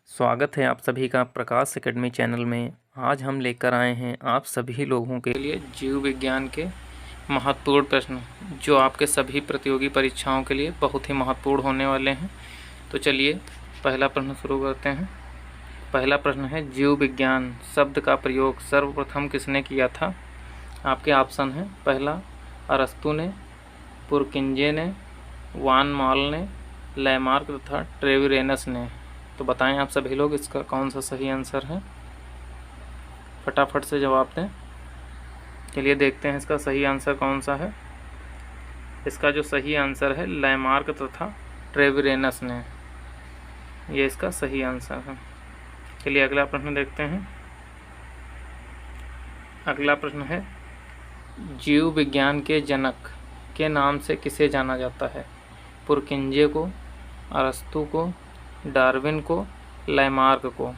स्वागत है आप सभी का प्रकाश एकेडमी चैनल में। आज हम लेकर आए हैं आप सभी लोगों के लिए जीव विज्ञान के महत्वपूर्ण प्रश्न, जो आपके सभी प्रतियोगी परीक्षाओं के लिए बहुत ही महत्वपूर्ण होने वाले हैं। तो चलिए पहला प्रश्न शुरू करते हैं। पहला प्रश्न है, जीव विज्ञान शब्द का प्रयोग सर्वप्रथम किसने किया था? आपके ऑप्शन हैं, पहला अरस्तु ने, पुरकिंजे ने, वान मॉल ने, लैमार्क तथा ट्रेविरेनस ने। तो बताएं आप सभी लोग इसका कौन सा सही आंसर है। फटाफट से जवाब दें। चलिए देखते हैं इसका सही आंसर कौन सा है। इसका जो सही आंसर है लैमार्क तथा ट्रेविरेनस ने, ये इसका सही आंसर है। चलिए अगला प्रश्न देखते हैं। अगला प्रश्न है, जीव विज्ञान के जनक के नाम से किसे जाना जाता है? पुरकिंजे को, अरस्तु को, डार्विन को, लैमार्क को।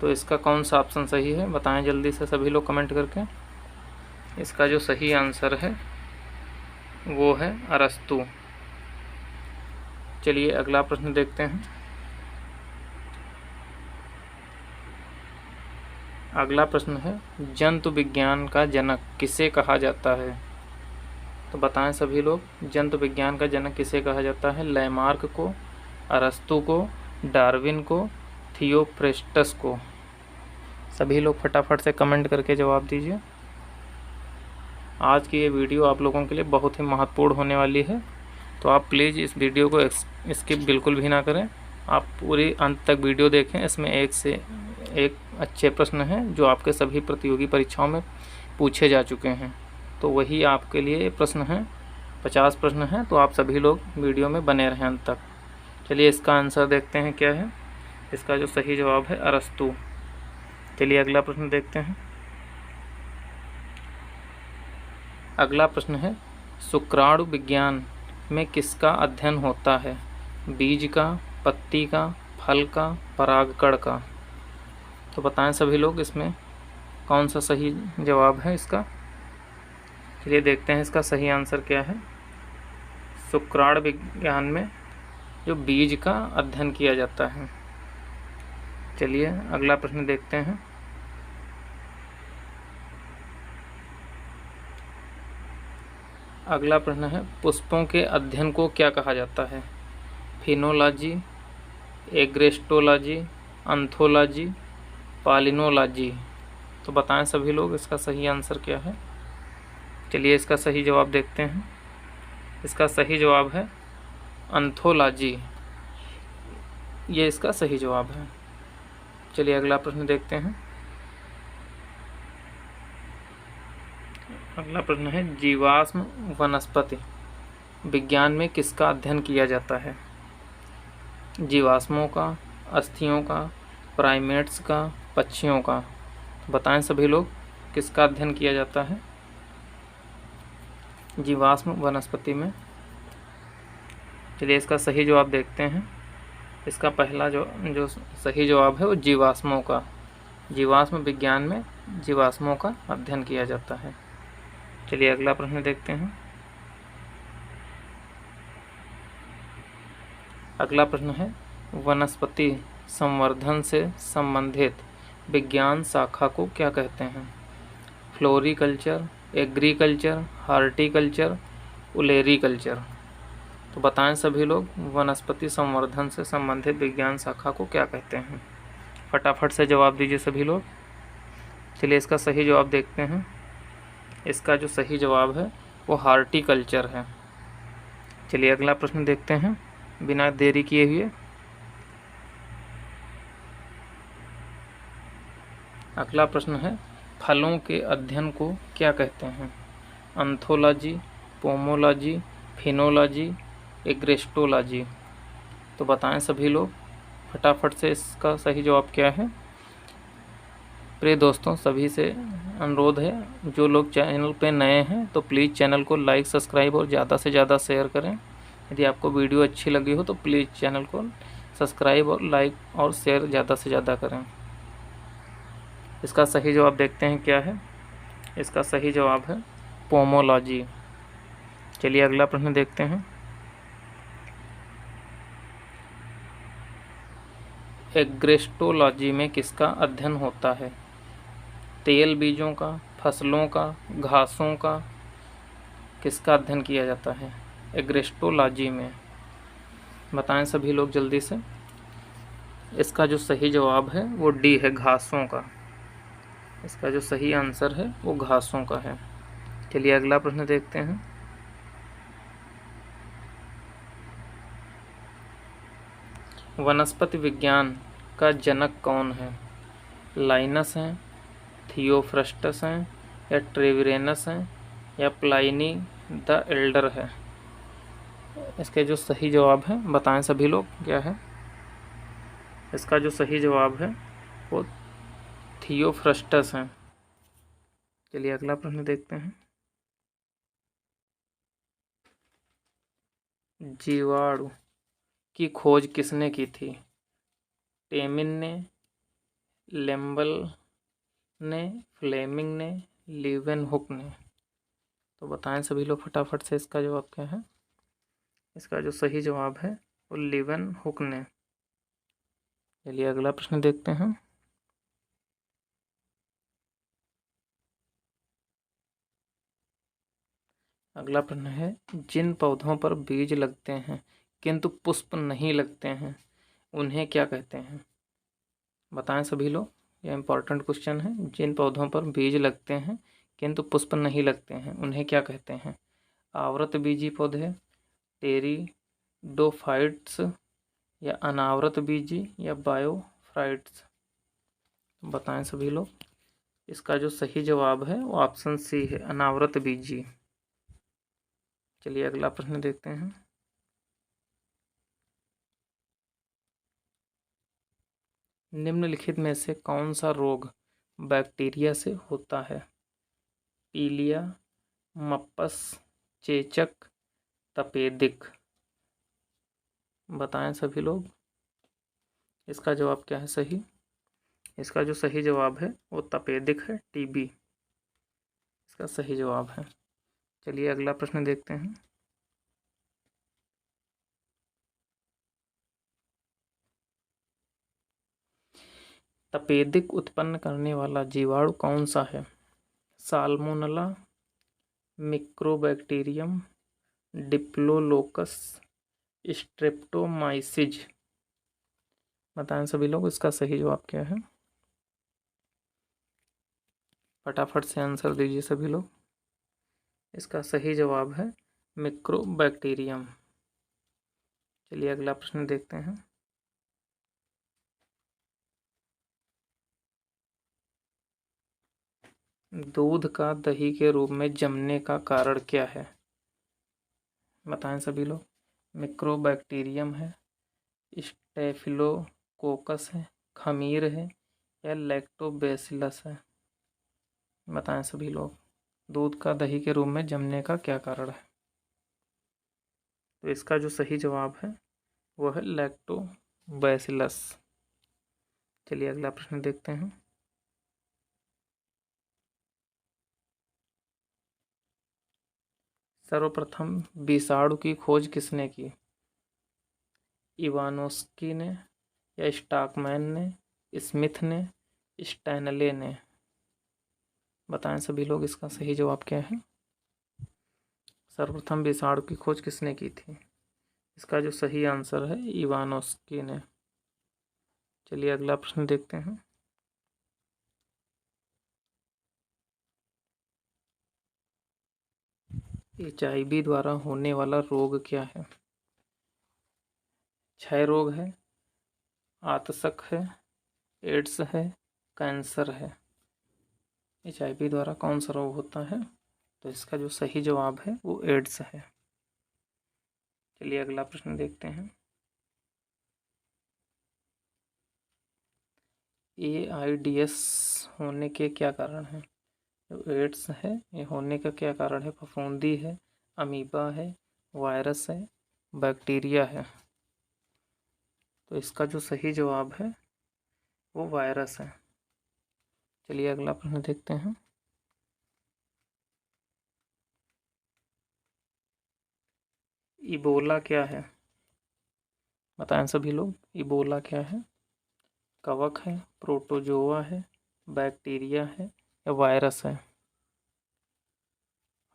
तो इसका कौन सा ऑप्शन सही है बताएं जल्दी से सभी लोग कमेंट करके। इसका जो सही आंसर है वो है अरस्तु। चलिए अगला प्रश्न देखते हैं। अगला प्रश्न है, जंतु विज्ञान का जनक किसे कहा जाता है? तो बताएं सभी लोग, जंतु विज्ञान का जनक किसे कहा जाता है? लैमार्क को, अरस्तु को, डार्विन को, थियोफ्रेस्टस को। सभी लोग फटाफट से कमेंट करके जवाब दीजिए। आज की ये वीडियो आप लोगों के लिए बहुत ही महत्वपूर्ण होने वाली है, तो आप प्लीज़ इस वीडियो को स्किप बिल्कुल भी ना करें। आप पूरी अंत तक वीडियो देखें। इसमें एक से एक अच्छे प्रश्न हैं जो आपके सभी प्रतियोगी परीक्षाओं में पूछे जा चुके हैं। तो वही आपके लिए प्रश्न हैं, 50 प्रश्न हैं। तो आप सभी लोग वीडियो में बने रहें अंत तक। चलिए इसका आंसर देखते हैं क्या है। इसका जो सही जवाब है अरस्तु। चलिए अगला प्रश्न देखते हैं। अगला प्रश्न है, शुक्राणु विज्ञान में किसका अध्ययन होता है? बीज का, पत्ती का, फल का, परागकण का। तो बताएं सभी लोग इसमें कौन सा सही जवाब है इसका। चलिए देखते हैं इसका सही आंसर क्या है। शुक्राणु विज्ञान में जो बीज का अध्ययन किया जाता है। चलिए अगला प्रश्न देखते हैं। अगला प्रश्न है, पुष्पों के अध्ययन को क्या कहा जाता है? फिनोलॉजी, एग्रेस्टोलॉजी, एंथोलॉजी, पालिनोलॉजी। तो बताएं सभी लोग इसका सही आंसर क्या है। चलिए इसका सही जवाब देखते हैं। इसका सही जवाब है एंथोलॉजी, ये इसका सही जवाब है। चलिए अगला प्रश्न देखते हैं। अगला प्रश्न है, जीवाश्म वनस्पति विज्ञान में किसका अध्ययन किया जाता है? जीवाश्मों का, अस्थियों का, प्राइमेट्स का, पक्षियों का। बताएं सभी लोग किसका अध्ययन किया जाता है जीवाश्म वनस्पति में। चलिए इसका सही जवाब देखते हैं। इसका पहला जो सही जवाब है वो जीवाश्मों का। जीवाश्म विज्ञान में जीवाश्मों का अध्ययन किया जाता है। चलिए अगला प्रश्न देखते हैं। अगला प्रश्न है, वनस्पति संवर्धन से संबंधित विज्ञान शाखा को क्या कहते हैं? Floriculture, agriculture, horticulture, olericulture. तो बताएं सभी लोग वनस्पति संवर्धन से संबंधित विज्ञान शाखा को क्या कहते हैं। फटाफट से जवाब दीजिए सभी लोग। चलिए इसका सही जवाब देखते हैं। इसका जो सही जवाब है वो हार्टिकल्चर है। चलिए अगला प्रश्न देखते हैं बिना देरी किए हुए। अगला प्रश्न है, फलों के अध्ययन को क्या कहते हैं? Anthology, pomology, phenology, agrostology. तो बताएं सभी लोग फटाफट से इसका सही जवाब क्या है। प्रिय दोस्तों, सभी से अनुरोध है, जो लोग चैनल पे नए हैं तो प्लीज़ चैनल को लाइक, सब्सक्राइब और ज़्यादा से ज़्यादा शेयर करें। यदि आपको वीडियो अच्छी लगी हो तो प्लीज़ चैनल को सब्सक्राइब और लाइक और शेयर ज़्यादा से ज़्यादा करें। इसका सही जवाब देखते हैं क्या है। इसका सही जवाब है पोमोलॉजी। चलिए अगला प्रश्न देखते हैं। एग्रेस्टोलॉजी में किसका अध्ययन होता है? तेल बीजों का, फसलों का, घासों का, किसका अध्ययन किया जाता है एग्रेस्टोलॉजी में? बताएं सभी लोग जल्दी से। इसका जो सही जवाब है वो डी है, घासों का। इसका जो सही आंसर है वो घासों का है। चलिए अगला प्रश्न देखते हैं। वनस्पति विज्ञान का जनक कौन है? लाइनस हैं, थियोफ्रस्टस हैं, या ट्रेविरेनस हैं, या प्लाइनी द एल्डर है? इसके जो सही जवाब है बताएं सभी लोग क्या है? इसका जो सही जवाब है वो थियोफ्रस्टस है। चलिए अगला प्रश्न देखते हैं। जीवाणु की खोज किसने की थी? टेमिन ने, लेम्बल ने, फ्लेमिंग ने, लीवेनहुक ने? तो बताएं सभी लोग फटाफट से इसका जवाब क्या है? इसका जो सही जवाब है वो लीवेनहुक ने। चलिए अगला प्रश्न देखते हैं। अगला प्रश्न है, जिन पौधों पर बीज लगते हैं किंतु पुष्प नहीं लगते हैं उन्हें क्या कहते हैं? बताएं सभी लोग, यह इंपॉर्टेंट क्वेश्चन है। जिन पौधों पर बीज लगते हैं किंतु पुष्प नहीं लगते हैं उन्हें क्या कहते हैं? आवृत बीजी पौधे, टेरिडोफाइट्स, या अनावृत बीजी, या बायोफ्राइट्स? बताएं सभी लोग। इसका जो सही जवाब है वो ऑप्शन सी है, अनावृत बीजी। चलिए अगला प्रश्न देखते हैं। निम्नलिखित में से कौन सा रोग बैक्टीरिया से होता है? पीलिया, मप्पस, चेचक, तपेदिक? बताएं सभी लोग। इसका जवाब क्या है सही? इसका जो सही जवाब है वो तपेदिक है, टीबी इसका सही जवाब है। चलिए अगला प्रश्न देखते हैं। तपेदिक उत्पन्न करने वाला जीवाणु कौन सा है? Salmonella, Mycobacterium, Diplococcus, Streptomyces? बताएं सभी लोग इसका सही जवाब क्या है? फटाफट से आंसर दीजिए सभी लोग। इसका सही जवाब है मिक्रोबैक्टीरियम। चलिए अगला प्रश्न देखते हैं। दूध का दही के रूप में जमने का कारण क्या है? बताएं सभी लोग। मिक्रोबैक्टीरियम है, स्टेफिलोकोकस है, खमीर है, या लैक्टोबैसिलस है? बताएं सभी लोग। दूध का दही के रूप में जमने का क्या कारण है? तो इसका जो सही जवाब है वो है लैक्टोबैसिलस। चलिए अगला प्रश्न देखते हैं। सर्वप्रथम विषाणु की खोज किसने की? इवानोस्की ने, या स्टॉकमैन ने, स्मिथ ने, स्टैनले ने? बताएं सभी लोग इसका सही जवाब क्या है? सर्वप्रथम विषाणु की खोज किसने की थी? इसका जो सही आंसर है इवानोस्की ने। चलिए अगला प्रश्न देखते हैं। HIV द्वारा होने वाला रोग क्या है? क्षय रोग है, आतशक है, एड्स है, कैंसर है? HIV द्वारा कौन सा रोग होता है? तो इसका जो सही जवाब है वो एड्स है। चलिए अगला प्रश्न देखते हैं। AIDS होने के क्या कारण हैं? जो एड्स है ये होने का क्या कारण है? फफूंदी है, अमीबा है, वायरस है, बैक्टीरिया है? तो इसका जो सही जवाब है वो वायरस है। चलिए अगला प्रश्न देखते हैं। इबोला क्या है? बताएं सभी लोग, इबोला क्या है? कवक है, प्रोटोजोआ है, बैक्टीरिया है या वायरस है?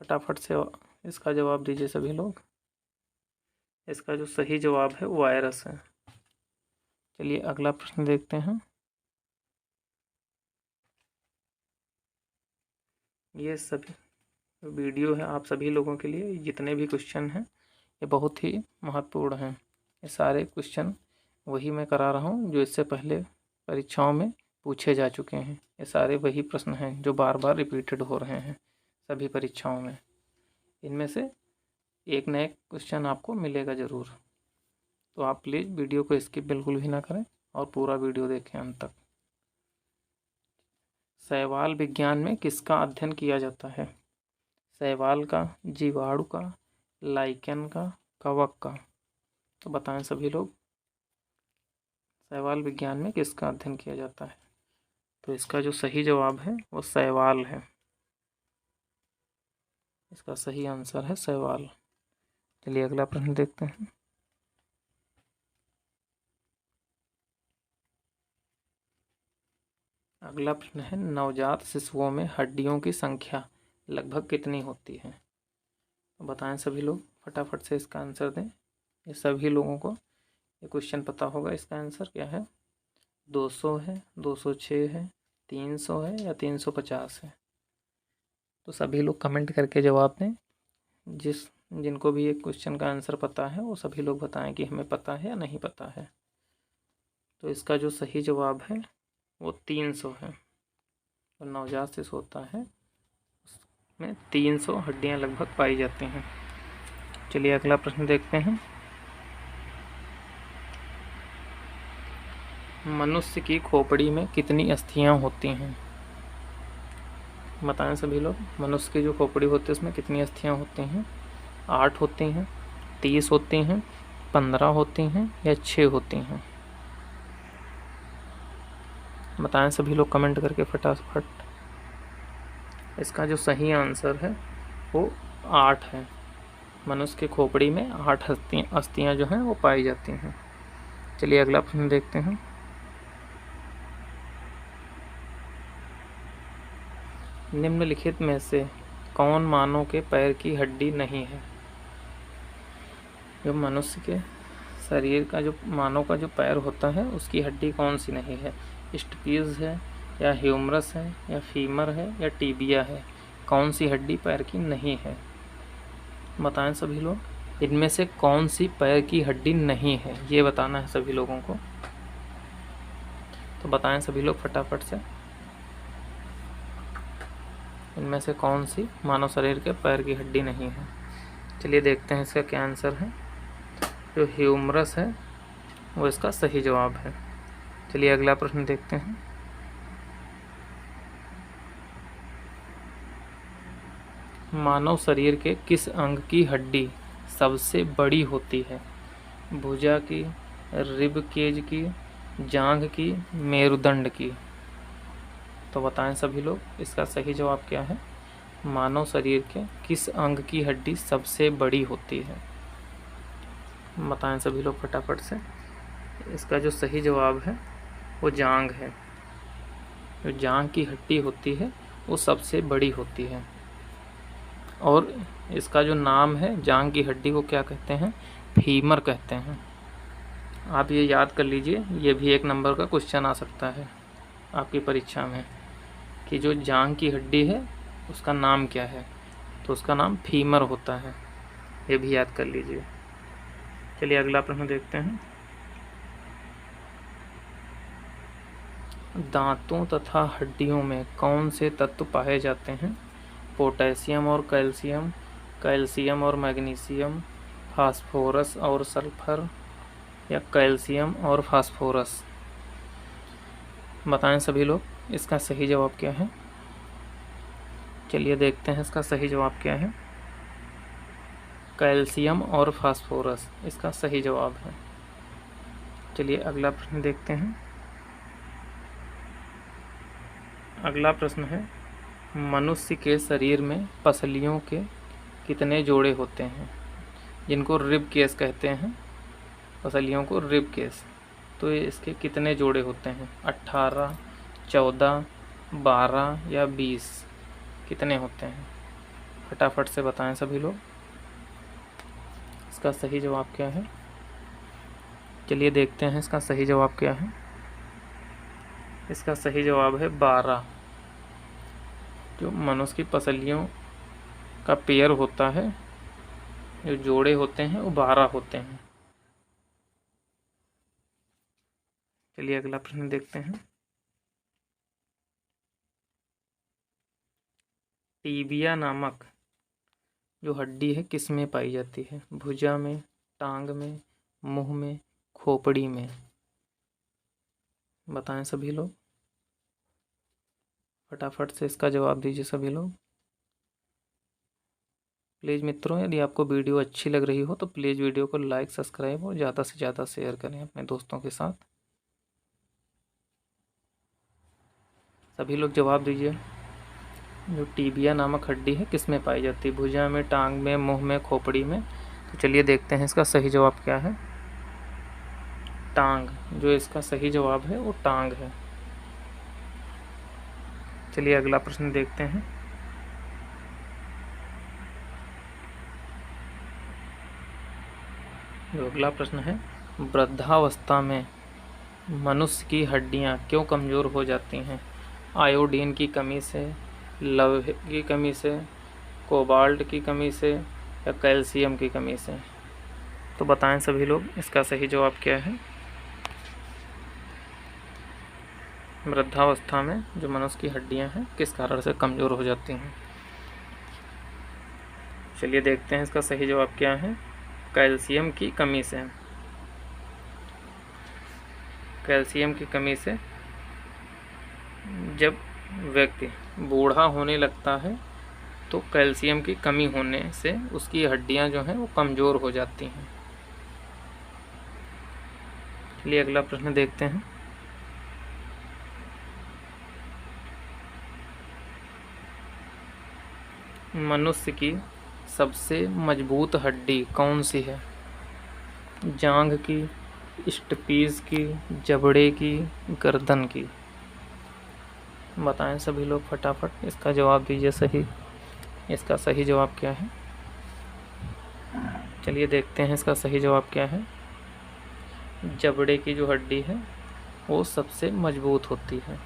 फटाफट से इसका जवाब दीजिए सभी लोग। इसका जो सही जवाब है वायरस है। चलिए अगला प्रश्न देखते हैं। ये सभी वीडियो है आप सभी लोगों के लिए, जितने भी क्वेश्चन हैं ये बहुत ही महत्वपूर्ण हैं। ये सारे क्वेश्चन वही मैं करा रहा हूँ जो इससे पहले परीक्षाओं में पूछे जा चुके हैं। ये सारे वही प्रश्न हैं जो बार बार रिपीटेड हो रहे हैं सभी परीक्षाओं में। इनमें से एक नए क्वेश्चन आपको मिलेगा ज़रूर, तो आप प्लीज़ वीडियो को स्किप बिल्कुल भी ना करें और पूरा वीडियो देखें अंत तक। शैवाल विज्ञान में किसका अध्ययन किया जाता है? शैवाल का, जीवाणु का, लाइकेन का, कवक का? तो बताएं सभी लोग, शैवाल विज्ञान में किसका अध्ययन किया जाता है? तो इसका जो सही जवाब है वो शैवाल है। इसका सही आंसर है शैवाल। चलिए अगला प्रश्न देखते हैं। अगला प्रश्न है, नवजात शिशुओं में हड्डियों की संख्या लगभग कितनी होती है? तो बताएं सभी लोग, फटाफट से इसका आंसर दें। ये सभी लोगों को ये क्वेश्चन पता होगा। इसका आंसर क्या है? 200 है, 206 है, 300 है या 350 है? तो सभी लोग कमेंट करके जवाब दें। जिनको भी ये क्वेश्चन का आंसर पता है वो सभी लोग बताएं कि हमें पता है या नहीं पता है। तो इसका जो सही जवाब है वो 300 है। तो नवजात शिशु होता है उसमें 300 हड्डियां लगभग पाई जाती हैं। चलिए अगला प्रश्न देखते हैं। मनुष्य की खोपड़ी में कितनी अस्थियां होती हैं? बताएं सभी लोग, मनुष्य की जो खोपड़ी होती है उसमें कितनी अस्थियां होती हैं? 8 होती हैं, 30 होती हैं, 15 होती हैं या 6 होती हैं? बताएं सभी लोग कमेंट करके फटाफट। इसका जो सही आंसर है वो 8 है। मनुष्य की खोपड़ी में 8 अस्थियां जो हैं वो पाई जाती हैं। चलिए अगला प्रश्न देखते हैं। निम्नलिखित में से कौन मानव के पैर की हड्डी नहीं है? जो मनुष्य के शरीर का, जो मानव का जो पैर होता है उसकी हड्डी कौन सी नहीं है? स्टपीज है या ह्यूमरस है या फीमर है या टीबिया है? कौन सी हड्डी पैर की नहीं है? बताएं सभी लोग, इनमें से कौन सी पैर की हड्डी नहीं है, ये बताना है सभी लोगों को। तो बताएं सभी लोग फटाफट से, इनमें से कौन सी मानव शरीर के पैर की हड्डी नहीं है। चलिए देखते हैं इसका क्या आंसर है। जो ह्यूमरस है वो इसका सही जवाब है। चलिए अगला प्रश्न देखते हैं। मानव शरीर के किस अंग की हड्डी सबसे बड़ी होती है? भुजा की, रिब केज की, जांघ की, मेरुदंड की? तो बताएं सभी लोग, इसका सही जवाब क्या है? मानव शरीर के किस अंग की हड्डी सबसे बड़ी होती है? बताएं सभी लोग फटाफट से। इसका जो सही जवाब है वो जांघ है। जो जांघ की हड्डी होती है वो सबसे बड़ी होती है। और इसका जो नाम है जांघ की हड्डी को क्या कहते हैं? फीमर कहते हैं। आप ये याद कर लीजिए, ये भी 1 नंबर का क्वेश्चन आ सकता है आपकी परीक्षा में कि जो जांघ की हड्डी है उसका नाम क्या है? तो उसका नाम फीमर होता है। ये भी याद कर लीजिए। चलिए अगला प्रश्न देखते हैं। दांतों तथा हड्डियों में कौन से तत्व पाए जाते हैं? पोटेशियम और कैल्शियम, कैल्शियम और मैग्नीशियम, फास्फोरस और सल्फर या कैल्शियम और फास्फोरस? बताएं सभी लोग, इसका सही जवाब क्या है? चलिए देखते हैं इसका सही जवाब क्या है। कैल्शियम और फास्फोरस इसका सही जवाब है। चलिए अगला प्रश्न देखते हैं। अगला प्रश्न है, मनुष्य के शरीर में पसलियों के कितने जोड़े होते हैं? जिनको रिब केस कहते हैं, पसलियों को रिब केस। तो ये इसके कितने जोड़े होते हैं? 18, 14, 12 या 20? कितने होते हैं? फटाफट से बताएं सभी लोग। इसका सही जवाब क्या है? चलिए देखते हैं इसका सही जवाब क्या है। इसका सही जवाब है 12। जो मनुष्य की पसलियों का पेयर होता है, जो जोड़े होते हैं, वो 12 होते हैं। चलिए अगला प्रश्न देखते हैं। टीबिया नामक जो हड्डी है किस में पाई जाती है? भुजा में, टांग में, मुंह में, खोपड़ी में? बताएं सभी लोग, फटाफट से इसका जवाब दीजिए सभी लोग। प्लीज़ मित्रों, यदि आपको वीडियो अच्छी लग रही हो तो प्लीज़ वीडियो को लाइक, सब्सक्राइब और ज़्यादा से ज़्यादा शेयर करें अपने दोस्तों के साथ। सभी लोग जवाब दीजिए। जो टीबिया नामक हड्डी है किस में पाई जाती है? भुजा में, टांग में, मुंह में, खोपड़ी में? तो चलिए देखते हैं इसका सही जवाब क्या है। टांग। जो इसका सही जवाब है वो टांग है। चलिए अगला प्रश्न देखते हैं। जो अगला प्रश्न है, वृद्धावस्था में मनुष्य की हड्डियां क्यों कमज़ोर हो जाती हैं? आयोडीन की कमी से, लौह की कमी से, कोबाल्ट की कमी से या कैल्शियम की कमी से? तो बताएं सभी लोग, इसका सही जवाब क्या है? वृद्धावस्था में जो मनुष्य की हड्डियां हैं किस कारण से कमज़ोर हो जाती हैं? चलिए देखते हैं इसका सही जवाब क्या है। कैल्शियम की कमी से। कैल्शियम की कमी से जब व्यक्ति बूढ़ा होने लगता है तो कैल्शियम की कमी होने से उसकी हड्डियां जो हैं वो कमज़ोर हो जाती हैं। चलिए अगला प्रश्न देखते हैं। मनुष्य की सबसे मजबूत हड्डी कौन सी है? जांघ की, स्टपीज की, जबड़े की, गर्दन की? बताएं सभी लोग, फटाफट इसका जवाब दीजिए सही। इसका सही जवाब क्या है? चलिए देखते हैं इसका सही जवाब क्या है। जबड़े की जो हड्डी है वो सबसे मजबूत होती है।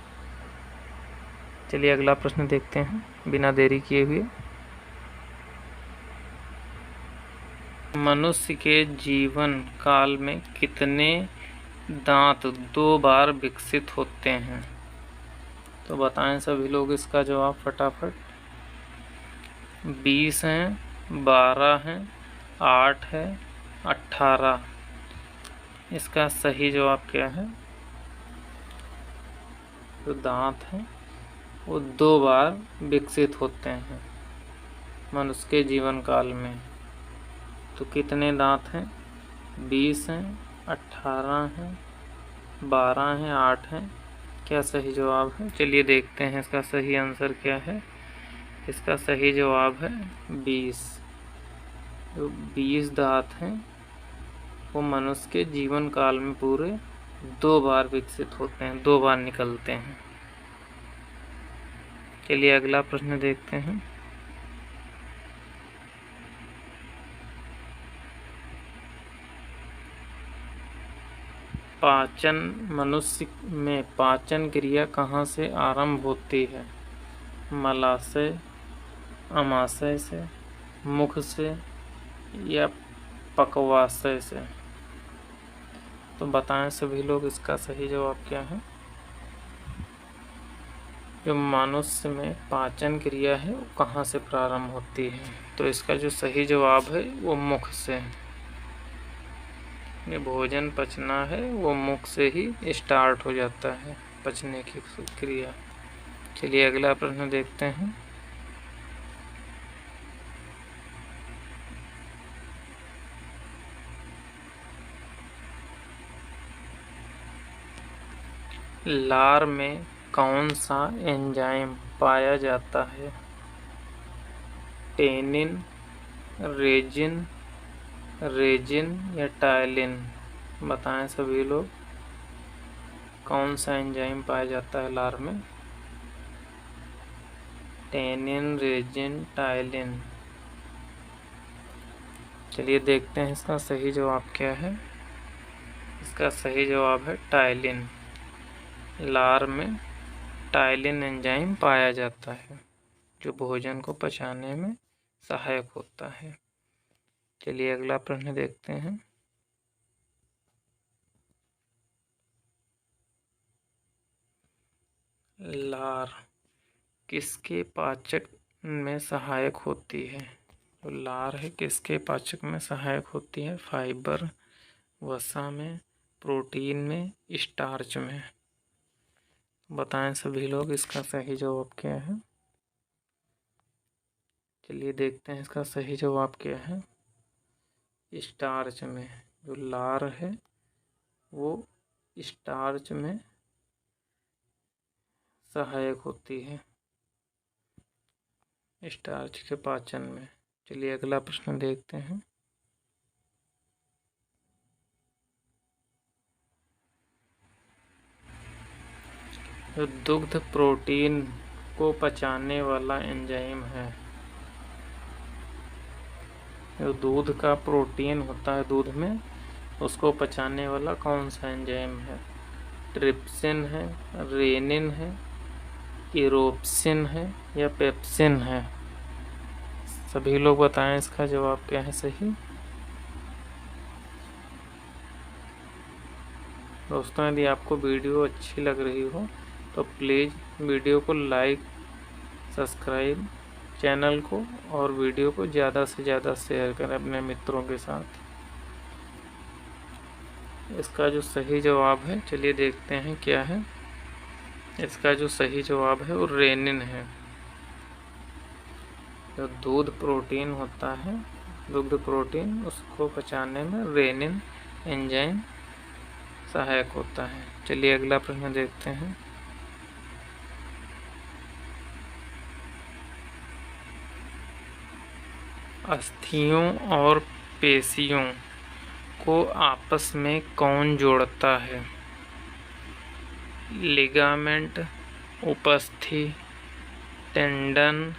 चलिए अगला प्रश्न देखते हैं बिना देरी किए हुए। मनुष्य के जीवन काल में कितने दांत 2 बार विकसित होते हैं? तो बताएं सभी लोग इसका जवाब फटाफट। 20 हैं, 12 हैं, 8 है, 18? इसका सही जवाब क्या है? जो दांत हैं वो 2 बार विकसित होते हैं मनुष्य के जीवन काल में। तो कितने दांत हैं? 20 हैं, 18 हैं, 12 हैं, 8 हैं? क्या सही जवाब है? चलिए देखते हैं इसका सही आंसर क्या है। इसका सही जवाब है 20। जो 20 दांत हैं वो मनुष्य के जीवन काल में पूरे 2 बार विकसित होते हैं, 2 बार निकलते हैं। चलिए अगला प्रश्न देखते हैं। पाचन। मनुष्य में पाचन क्रिया कहाँ से आरंभ होती है? मलाशय, अमाशय से, मुख से या पक्वाशय से? तो बताएं सभी लोग, इसका सही जवाब क्या है? जो मनुष्य में पाचन क्रिया है वो कहाँ से प्रारंभ होती है? तो इसका जो सही जवाब है वो मुख से। ये भोजन पचना है वो मुख से ही स्टार्ट हो जाता है, पचने की क्रिया। चलिए अगला प्रश्न देखते हैं। लार में कौन सा एंजाइम पाया जाता है? टेनिन, रेजिन या टायलिन? बताएं सभी लोग। कौन सा एंजाइम पाया जाता है लार में? Tannin, resin, ptyalin. चलिए देखते हैं इसका सही जवाब क्या है। इसका सही जवाब है टाइलिन। लार में टाइलिन एंजाइम पाया जाता है जो भोजन को पचाने में सहायक होता है। चलिए अगला प्रश्न देखते हैं। लार किसके पाचक में सहायक होती है? तो लार है किसके पाचक में सहायक होती है? फाइबर, वसा में, प्रोटीन में, स्टार्च में। बताएं सभी लोग इसका सही जवाब क्या है। चलिए देखते हैं इसका सही जवाब क्या है। स्टार्च में। जो लार है वो स्टार्च में सहायक होती है, स्टार्च के पाचन में। चलिए अगला प्रश्न देखते हैं। जो दुग्ध प्रोटीन को पचाने वाला एंजाइम है, जो दूध का प्रोटीन होता है दूध में, उसको पचाने वाला कौन सा एंजाइम है? ट्रिप्सिन है, रेनिन है, इरोप्सिन है या पेप्सिन है? सभी लोग बताएं इसका जवाब क्या है सही। दोस्तों यदि आपको वीडियो अच्छी लग रही हो तो प्लीज़ वीडियो को लाइक, सब्सक्राइब चैनल को और वीडियो को ज़्यादा से ज़्यादा शेयर करें अपने मित्रों के साथ। इसका जो सही जवाब है चलिए देखते हैं क्या है। इसका जो सही जवाब है वो रेनिन है। जो दूध प्रोटीन होता है, दुग्ध प्रोटीन, उसको पचाने में रेनिन एंजाइम सहायक होता है। चलिए अगला प्रश्न देखते हैं। अस्थियों और पेशियों को आपस में कौन जोड़ता है? लिगामेंट, उपस्थि, टेंडन,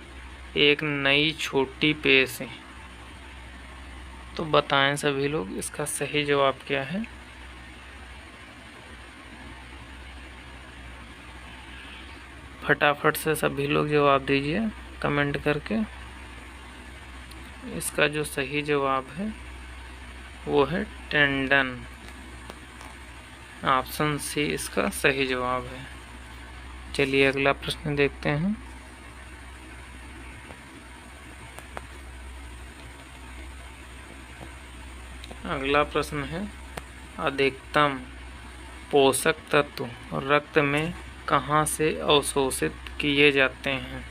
एक नई छोटी पेशी। तो बताएं सभी लोग इसका सही जवाब क्या है। फटाफट से सभी लोग जवाब दीजिए कमेंट करके। इसका जो सही जवाब है वो है टेंडन। ऑप्शन सी इसका सही जवाब है। चलिए अगला प्रश्न देखते हैं। अगला प्रश्न है, अधिकतम पोषक तत्व रक्त में कहाँ से अवशोषित किए जाते हैं?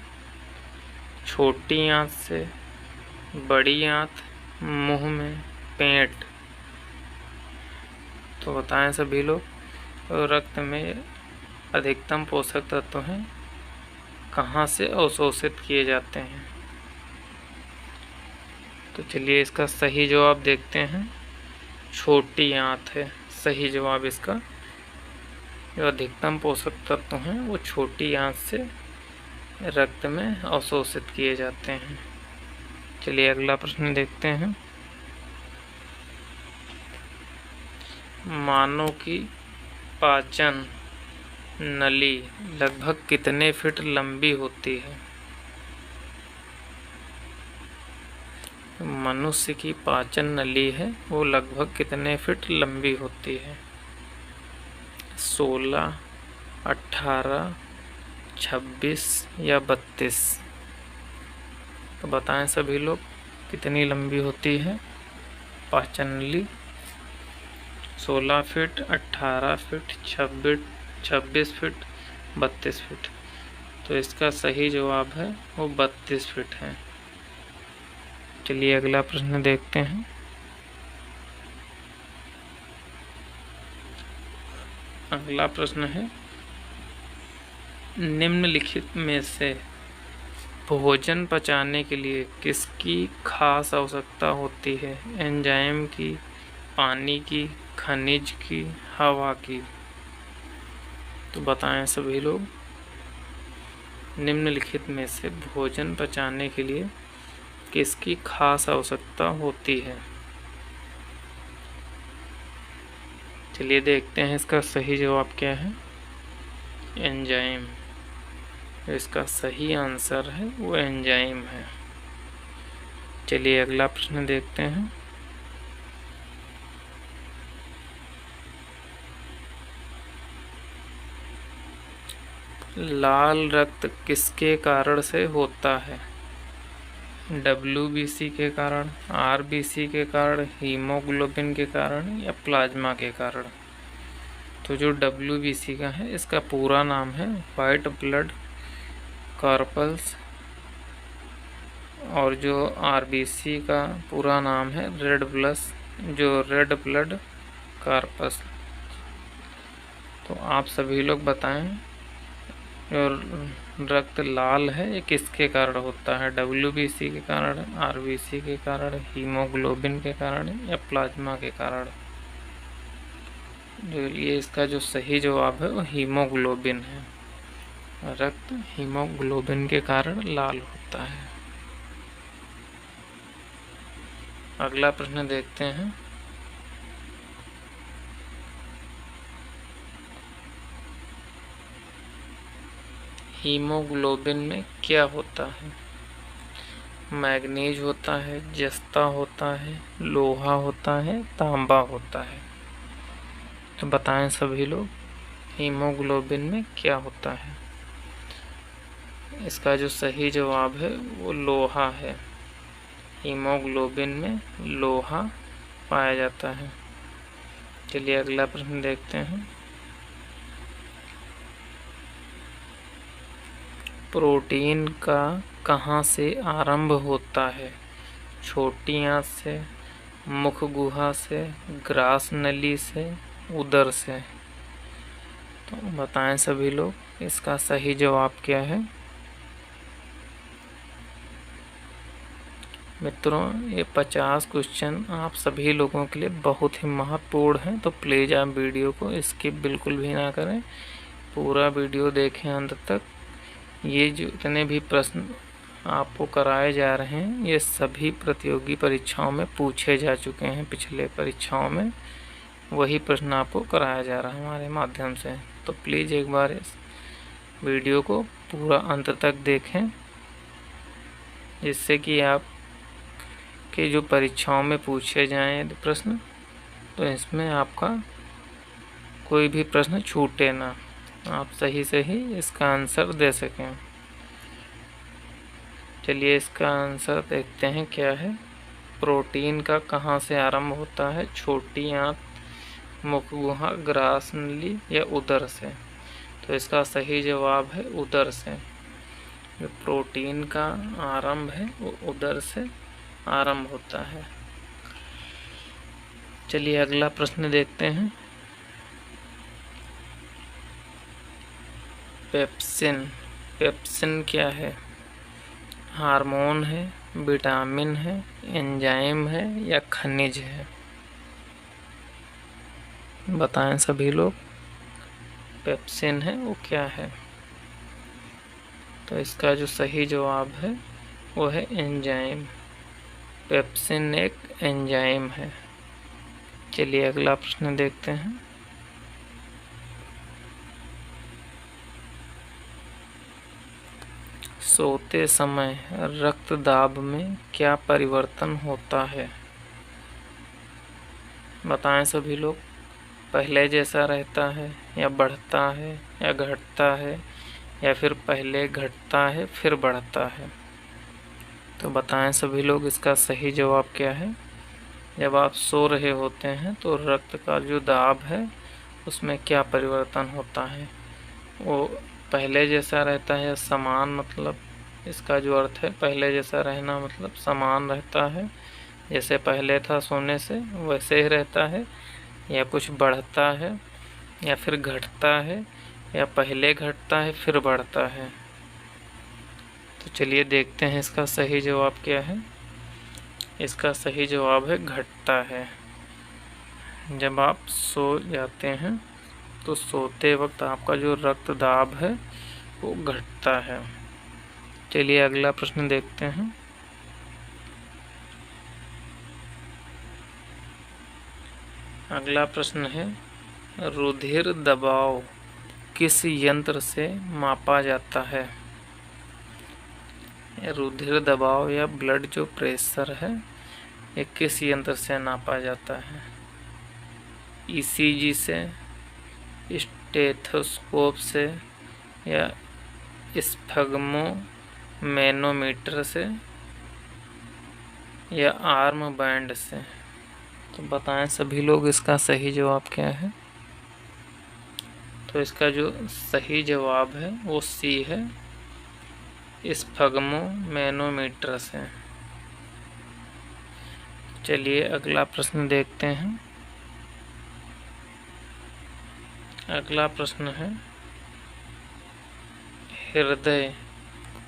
छोटी आंत से, बड़ी आंत, मुंह में, पेट। तो बताएं सभी लोग रक्त में अधिकतम पोषक तत्व हैं कहाँ से अवशोषित किए जाते हैं? तो चलिए इसका सही जवाब देखते हैं। छोटी आंत है सही जवाब इसका। जो अधिकतम पोषक तत्व हैं वो छोटी आंत से रक्त में अवशोषित किए जाते हैं। चलिए अगला प्रश्न देखते हैं। मानव की पाचन नली लगभग कितने फीट लंबी होती है? मनुष्य की पाचन नली है वो लगभग कितने फीट लंबी होती है? 16, 18, 26 या 32? तो बताएं सभी लोग कितनी लंबी होती है पाचन नली? 16 फीट, 18 फीट, 26 फीट, 32 फीट। तो इसका सही जवाब है वो 32 फीट है। चलिए अगला प्रश्न देखते हैं। अगला प्रश्न है, निम्नलिखित में से भोजन पचाने के लिए किसकी खास आवश्यकता होती है? एंजाइम की, पानी की, खनिज की, हवा की? तो बताएं सभी लोग, निम्नलिखित में से भोजन पचाने के लिए किसकी खास आवश्यकता होती है? चलिए देखते हैं इसका सही जवाब क्या है। एंजाइम। इसका सही आंसर है वो एंजाइम है। चलिए अगला प्रश्न देखते हैं। लाल रक्त किसके कारण से होता है? WBC के कारण, RBC के कारण, हीमोग्लोबिन के कारण या प्लाज्मा के कारण? तो जो WBC का है इसका पूरा नाम है वाइट ब्लड कॉर्पल्स, और जो RBC का पूरा नाम है रेड ब्लड कॉर्पस। तो आप सभी लोग बताएं, और रक्त लाल है ये किसके कारण होता है? WBC के कारण, RBC के कारण, हीमोग्लोबिन के कारण या प्लाज्मा के कारण? जो ये इसका जो सही जवाब है वो हीमोग्लोबिन है। रक्त हीमोग्लोबिन के कारण लाल होता है। अगला प्रश्न देखते हैं। हीमोग्लोबिन में क्या होता है? मैग्नीज होता है, जस्ता होता है, लोहा होता है, तांबा होता है? तो बताएं सभी लोग, हीमोग्लोबिन में क्या होता है? इसका जो सही जवाब है वो लोहा है। हीमोग्लोबिन में लोहा पाया जाता है। चलिए अगला प्रश्न देखते हैं। प्रोटीन का कहाँ से आरंभ होता है? छोटी आंत से, मुख गुहा से, ग्रास नली से, उदर से? तो बताएं सभी लोग इसका सही जवाब क्या है। मित्रों, ये 50 क्वेश्चन आप सभी लोगों के लिए बहुत ही महत्वपूर्ण हैं, तो प्लीज़ आप वीडियो को स्किप बिल्कुल भी ना करें, पूरा वीडियो देखें अंत तक। ये जो इतने भी प्रश्न आपको कराए जा रहे हैं ये सभी प्रतियोगी परीक्षाओं में पूछे जा चुके हैं। पिछले परीक्षाओं में वही प्रश्न आपको कराया जा रहा है हमारे माध्यम से। तो प्लीज़ एक बार इस वीडियो को पूरा अंत तक देखें, जिससे कि आप के जो परीक्षाओं में पूछे जाएं प्रश्न, तो इसमें आपका कोई भी प्रश्न छूटे ना, आप सही से ही इसका आंसर दे सकें। चलिए इसका आंसर देखते हैं क्या है। प्रोटीन का कहाँ से आरंभ होता है? छोटी आंत, मुख गुहा, ग्रास नली या उदर से? तो इसका सही जवाब है उदर से। जो प्रोटीन का आरंभ है वो उदर से आरंभ होता है। चलिए अगला प्रश्न देखते हैं। पेप्सिन क्या है? हार्मोन है, विटामिन है, एंजाइम है या खनिज है? बताएं सभी लोग, पेप्सिन है वो क्या है? तो इसका जो सही जवाब है वो है एंजाइम। पेप्सिन एक एंजाइम है। चलिए अगला प्रश्न देखते हैं। सोते समय रक्त दाब में क्या परिवर्तन होता है? बताएं सभी लोग, पहले जैसा रहता है या बढ़ता है या घटता है या फिर पहले घटता है फिर बढ़ता है? तो बताएं सभी लोग इसका सही जवाब क्या है। जब आप सो रहे होते हैं तो रक्त का जो दाब है उसमें क्या परिवर्तन होता है? वो पहले जैसा रहता है, समान, मतलब इसका जो अर्थ है पहले जैसा रहना मतलब समान रहता है, जैसे पहले था सोने से वैसे ही रहता है, या कुछ बढ़ता है या फिर घटता है या पहले घटता है फिर बढ़ता है? तो चलिए देखते हैं इसका सही जवाब क्या है। इसका सही जवाब है घटता है। जब आप सो जाते हैं तो सोते वक्त आपका जो रक्त दाब है वो घटता है। चलिए अगला प्रश्न देखते हैं। अगला प्रश्न है, रुधिर दबाव किस यंत्र से मापा जाता है? रुधिर दबाव या ब्लड जो प्रेशर है ये किस यंत्र से नापा जाता है? ईसीजी से, स्टेथोस्कोप से, या स्फेग्मोमैनोमीटर से, या आर्म बैंड से? तो बताएं सभी लोग इसका सही जवाब क्या है। तो इसका जो सही जवाब है वो सी है, स्फेग्मोमैनोमीटर से। चलिए अगला प्रश्न देखते हैं। अगला प्रश्न है, हृदय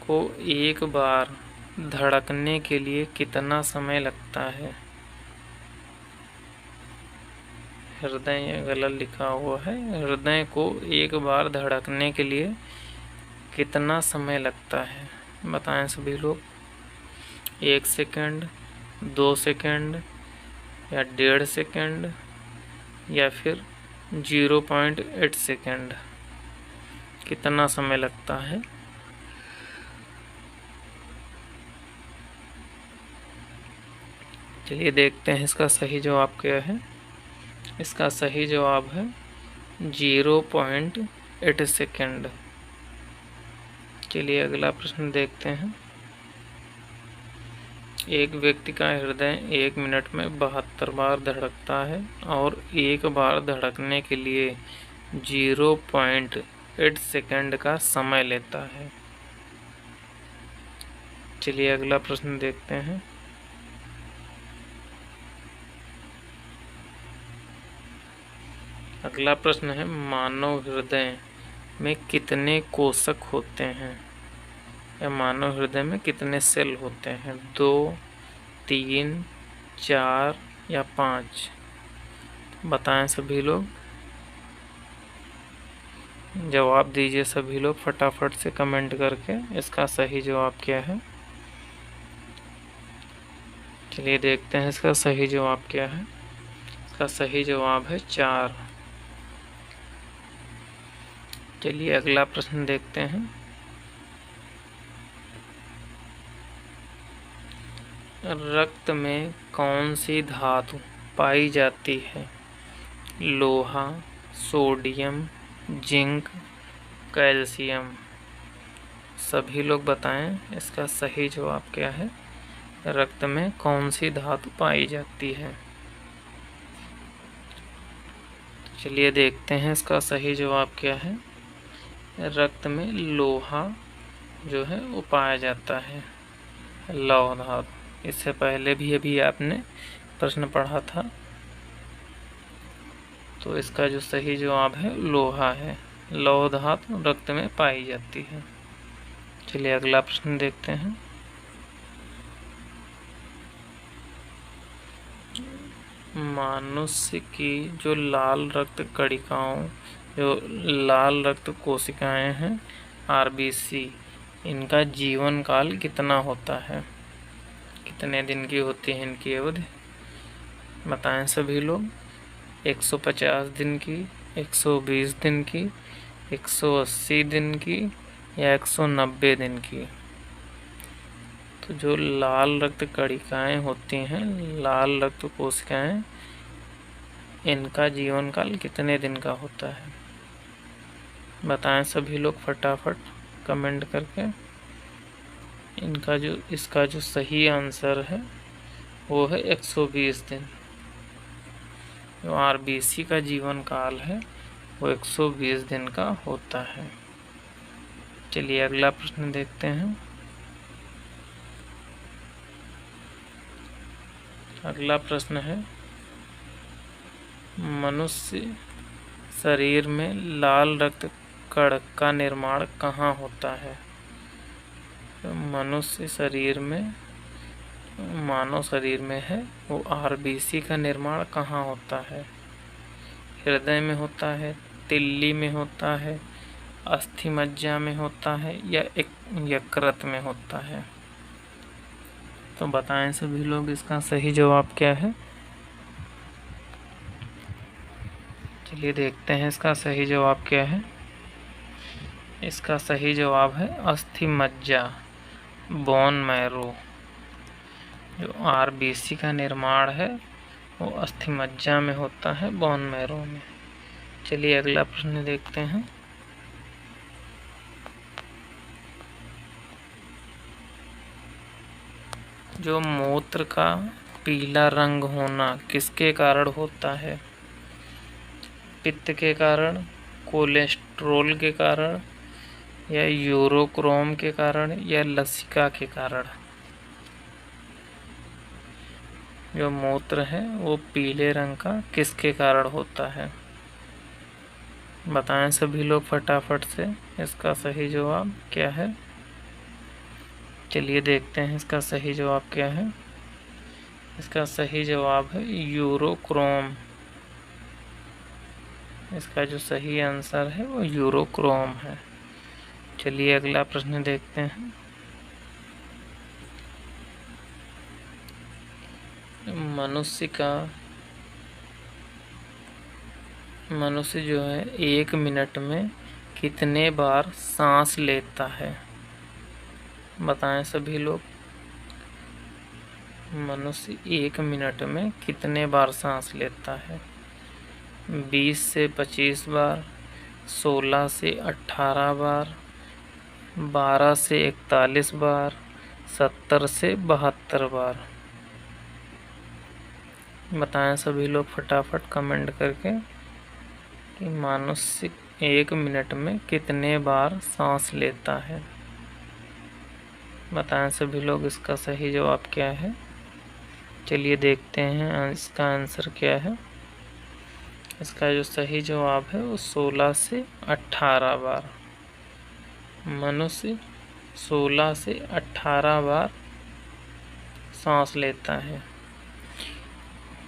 को एक बार धड़कने के लिए कितना समय लगता है? हृदय गलत लिखा हुआ है। हृदय को एक बार धड़कने के लिए कितना समय लगता है? बताएं सभी लोग। 1 सेकंड, 2 सेकंड, या 1.5 सेकंड, या फिर 0.8 सेकंड? कितना समय लगता है? चलिए देखते हैं इसका सही जवाब क्या है। इसका सही जवाब है 0.8 सेकंड। चलिए अगला प्रश्न देखते हैं। एक व्यक्ति का हृदय 1 मिनट में 72 बार धड़कता है और एक बार धड़कने के लिए 0.8 सेकंड का समय लेता है। चलिए अगला प्रश्न देखते हैं। अगला प्रश्न है, मानव हृदय में कितने कोशिक होते हैं? या मानव हृदय में कितने सेल होते हैं? 2, 3, 4 या 5? बताएं सभी लोग। जवाब दीजिए सभी लोग फटाफट से कमेंट करके। इसका सही जवाब क्या है? चलिए देखते हैं इसका सही जवाब क्या है। इसका सही जवाब है 4। चलिए अगला प्रश्न देखते हैं। रक्त में कौन सी धातु पाई जाती है? लोहा, सोडियम, जिंक, कैल्शियम? सभी लोग बताएं इसका सही जवाब क्या है। रक्त में कौन सी धातु पाई जाती है? चलिए देखते हैं इसका सही जवाब क्या है। रक्त में लोहा जो है वो पाया जाता है, लौह धातु। इससे पहले भी अभी आपने प्रश्न पढ़ा था। तो इसका जो सही जवाब है लोहा है। लौह धातु रक्त में पाई जाती है। चलिए अगला प्रश्न देखते हैं। मनुष्य की जो लाल रक्त कणिकाओं, जो लाल रक्त कोशिकाएं हैं, आरबीसी, इनका जीवन काल कितना होता है? कितने दिन की होती है इनकी अवधि? बताएं सभी लोग। 150 दिन की, 120 दिन की, 180 दिन की, या 190 दिन की? तो जो लाल रक्त कणिकाएं होती हैं, लाल रक्त कोशिकाएं, इनका जीवन काल कितने दिन का होता है? बताएं सभी लोग फटाफट कमेंट करके। इसका जो सही आंसर है वो है 120 दिन। जो आरबीसी का जीवन काल है वो 120 दिन का होता है। चलिए अगला प्रश्न देखते हैं। अगला प्रश्न है, मनुष्य शरीर में लाल रक्त कण का निर्माण कहाँ होता है? मनुष्य शरीर में, मानव शरीर में है वो आरबीसी का निर्माण कहाँ होता है? हृदय में होता है, तिल्ली में होता है, अस्थि मज्जा में होता है या यकृत में होता है? तो बताएं सभी लोग इसका सही जवाब क्या है। चलिए देखते हैं इसका सही जवाब क्या है। इसका सही जवाब है अस्थि मज्जा, बोन मैरो। जो आरबीसी का निर्माण है वो अस्थि मज्जा में होता है, बोन मैरो में। चलिए अगला प्रश्न देखते हैं। जो मूत्र का पीला रंग होना किसके कारण होता है? पित्त के कारण, कोलेस्ट्रोल के कारण या यूरोक्रोम के कारण या लसिका के कारण? जो मूत्र है वो पीले रंग का किसके कारण होता है? बताएं सभी लोग फटाफट से इसका सही जवाब क्या है। चलिए देखते हैं इसका सही जवाब क्या है। इसका सही जवाब है यूरोक्रोम। इसका जो सही आंसर है वो यूरोक्रोम है। चलिए अगला प्रश्न देखते हैं। मनुष्य जो है 1 मिनट में कितने बार सांस लेता है? बताएं सभी लोग। मनुष्य 1 मिनट में कितने बार सांस लेता है? 20 से 25 बार, 16 से 18 बार, 12 से 41 बार, 70 से 72 बार? बताएं सभी लोग फटाफट कमेंट करके कि मनुष्य 1 मिनट में कितने बार सांस लेता है। बताएं सभी लोग इसका सही जवाब क्या है। चलिए देखते हैं इसका आंसर क्या है। इसका जो सही जवाब है वो 16 से 18 बार। मनुष्य 16 से 18 बार सांस लेता है।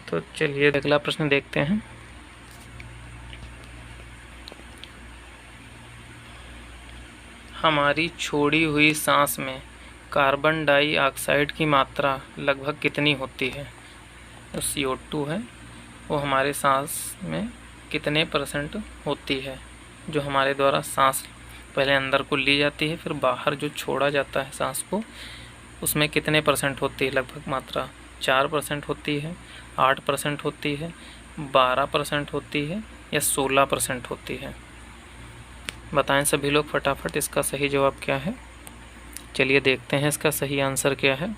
तो चलिए अगला प्रश्न देखते हैं। हमारी छोड़ी हुई सांस में कार्बन डाइऑक्साइड की मात्रा लगभग कितनी होती है? जो CO2 है वो हमारे सांस में कितने % होती है? जो हमारे द्वारा सांस पहले अंदर को ली जाती है फिर बाहर जो छोड़ा जाता है सांस को, उसमें कितने % होती है लगभग मात्रा? 4% होती है, 8% होती है, 12% होती है या 16% होती है? बताएं सभी लोग फटाफट इसका सही जवाब क्या है। चलिए देखते हैं इसका सही आंसर क्या है।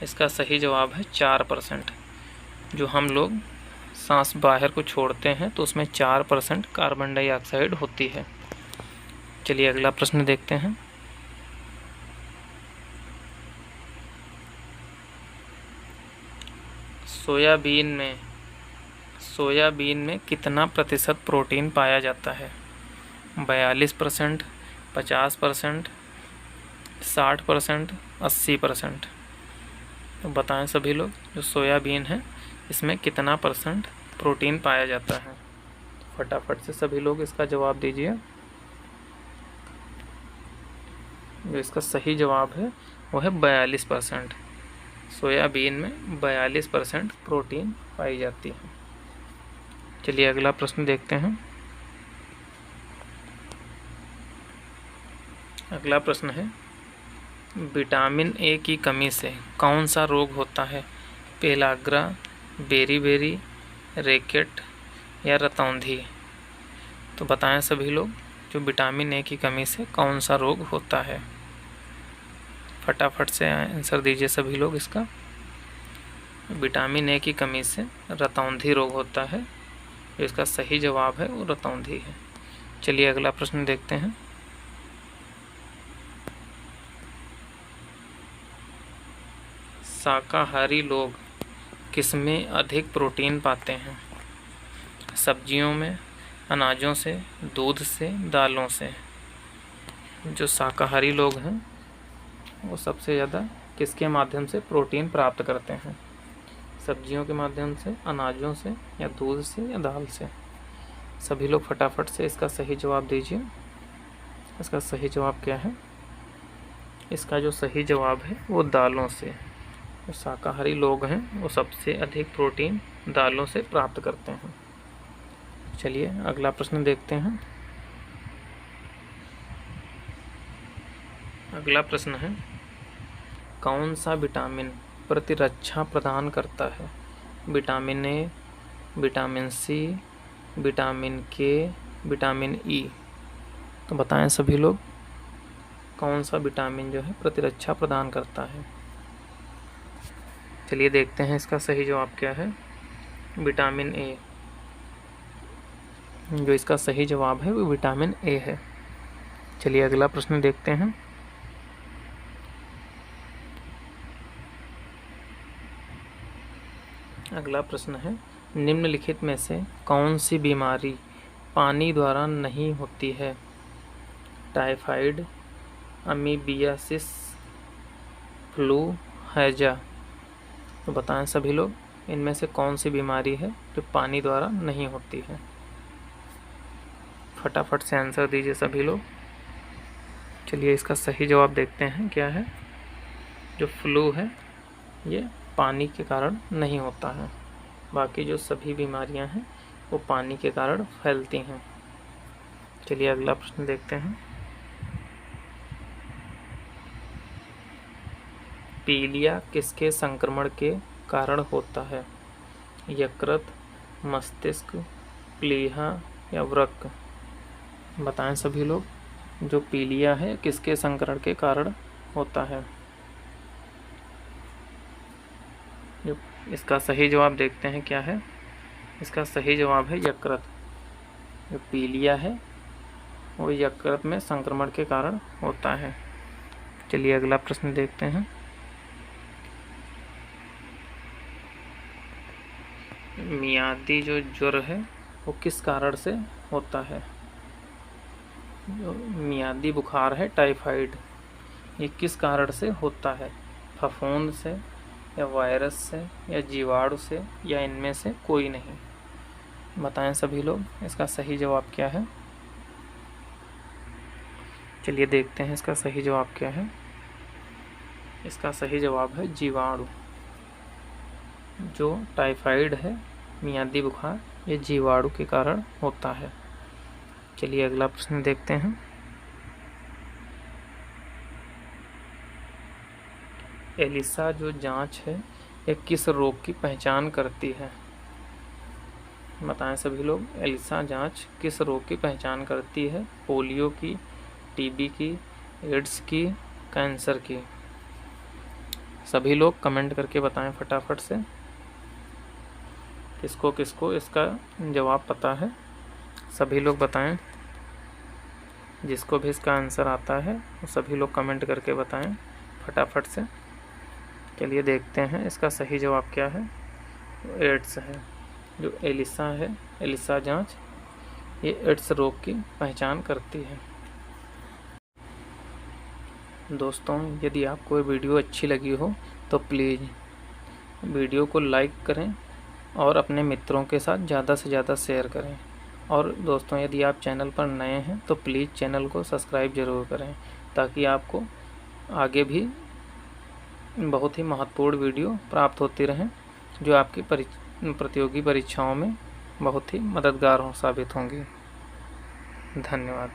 इसका सही जवाब है 4%। जो हम लोग सांस बाहर को छोड़ते हैं तो उसमें 4% कार्बन डाइऑक्साइड होती है। चलिए अगला प्रश्न देखते हैं। सोयाबीन में कितना प्रतिशत प्रोटीन पाया जाता है? 42%, 50%, 60%, 80%? तो बताएं सभी लोग जो सोयाबीन है इसमें कितना % प्रोटीन पाया जाता है। फटाफट से सभी लोग इसका जवाब दीजिए। जो इसका सही जवाब है वो है 42%। सोयाबीन में 42% प्रोटीन पाई जाती है। चलिए अगला प्रश्न देखते हैं। अगला प्रश्न है विटामिन ए की कमी से कौन सा रोग होता है? पेलाग्रा, बेरी, रैकेट या रतौंधी? तो बताएं सभी लोग जो विटामिन ए की कमी से कौन सा रोग होता है। फटाफट से आंसर दीजिए सभी लोग इसका। विटामिन ए की कमी से रतौंधी रोग होता है। जो इसका सही जवाब है वो रतौंधी है। चलिए अगला प्रश्न देखते हैं। शाकाहारी लोग किसमें अधिक प्रोटीन पाते हैं? सब्जियों में, अनाजों से, दूध से, दालों से? जो शाकाहारी लोग हैं वो सबसे ज़्यादा किसके माध्यम से प्रोटीन प्राप्त करते हैं? सब्जियों के माध्यम से, अनाजों से या दूध से या दाल से? सभी लोग फटाफट से इसका सही जवाब दीजिए। इसका सही जवाब क्या है? इसका जो सही जवाब है वो दालों से। जो शाकाहारी लोग हैं वो सबसे अधिक प्रोटीन दालों से प्राप्त करते हैं। चलिए अगला प्रश्न देखते हैं। अगला प्रश्न है, कौन सा विटामिन प्रतिरक्षा प्रदान करता है? Vitamin A, vitamin C, vitamin K, vitamin E. तो बताएं सभी लोग, कौन सा विटामिन जो है प्रतिरक्षा प्रदान करता है? चलिए देखते हैं इसका सही जवाब क्या है। विटामिन ए। जो इसका सही जवाब है वो विटामिन ए है। चलिए अगला प्रश्न देखते हैं। अगला प्रश्न है, निम्नलिखित में से कौन सी बीमारी पानी द्वारा नहीं होती है? टाइफाइड, अमीबियासिस, फ्लू, हैजा। तो बताएं सभी लोग, इनमें से कौन सी बीमारी है जो पानी द्वारा नहीं होती है? फटाफट से आंसर दीजिए सभी लोग। चलिए इसका सही जवाब देखते हैं क्या है। जो फ्लू है ये पानी के कारण नहीं होता है। बाकी जो सभी बीमारियां हैं वो पानी के कारण फैलती हैं। चलिए अगला प्रश्न देखते हैं। पीलिया किसके संक्रमण के कारण होता है? यकृत, मस्तिष्क, प्लीहा या वृक्क। बताएं सभी लोग, जो पीलिया है किसके संक्रमण के कारण होता है? जो इसका सही जवाब देखते हैं क्या है। इसका सही जवाब है यकृत। जो पीलिया है वो यकृत में संक्रमण के कारण होता है। चलिए अगला प्रश्न देखते हैं। मियादी जो ज्वर है वो किस कारण से होता है? जो मियादी बुखार है टाइफाइड, ये किस कारण से होता है? फफूंद से या वायरस से या जीवाणु से या इनमें से कोई नहीं? बताएं सभी लोग, इसका सही जवाब क्या है? चलिए देखते हैं इसका सही जवाब क्या है। इसका सही जवाब है जीवाणु। जो टाइफाइड है, मियादी बुखार, ये जीवाणु के कारण होता है। चलिए अगला प्रश्न देखते हैं। एलिसा जो जांच है ये किस रोग की पहचान करती है? बताएं सभी लोग, एलिसा जांच किस रोग की पहचान करती है? पोलियो की, टीबी की, एड्स की, कैंसर की? सभी लोग कमेंट करके बताएं फटाफट से किसको किसको इसका जवाब पता है। सभी लोग बताएं। जिसको भी इसका आंसर आता है वो सभी लोग कमेंट करके बताएं फटाफट से। चलिए देखते हैं इसका सही जवाब क्या है। एड्स है। जो एलिसा है, एलिसा जांच, ये एड्स रोग की पहचान करती है। दोस्तों, यदि आपको ये वीडियो अच्छी लगी हो तो प्लीज़ वीडियो को लाइक करें और अपने मित्रों के साथ ज़्यादा से ज़्यादा शेयर करें। और दोस्तों, यदि आप चैनल पर नए हैं तो प्लीज़ चैनल को सब्सक्राइब ज़रूर करें, ताकि आपको आगे भी बहुत ही महत्वपूर्ण वीडियो प्राप्त होती रहें, जो आपकी प्रतियोगी परीक्षाओं में बहुत ही मददगार साबित होंगी। धन्यवाद।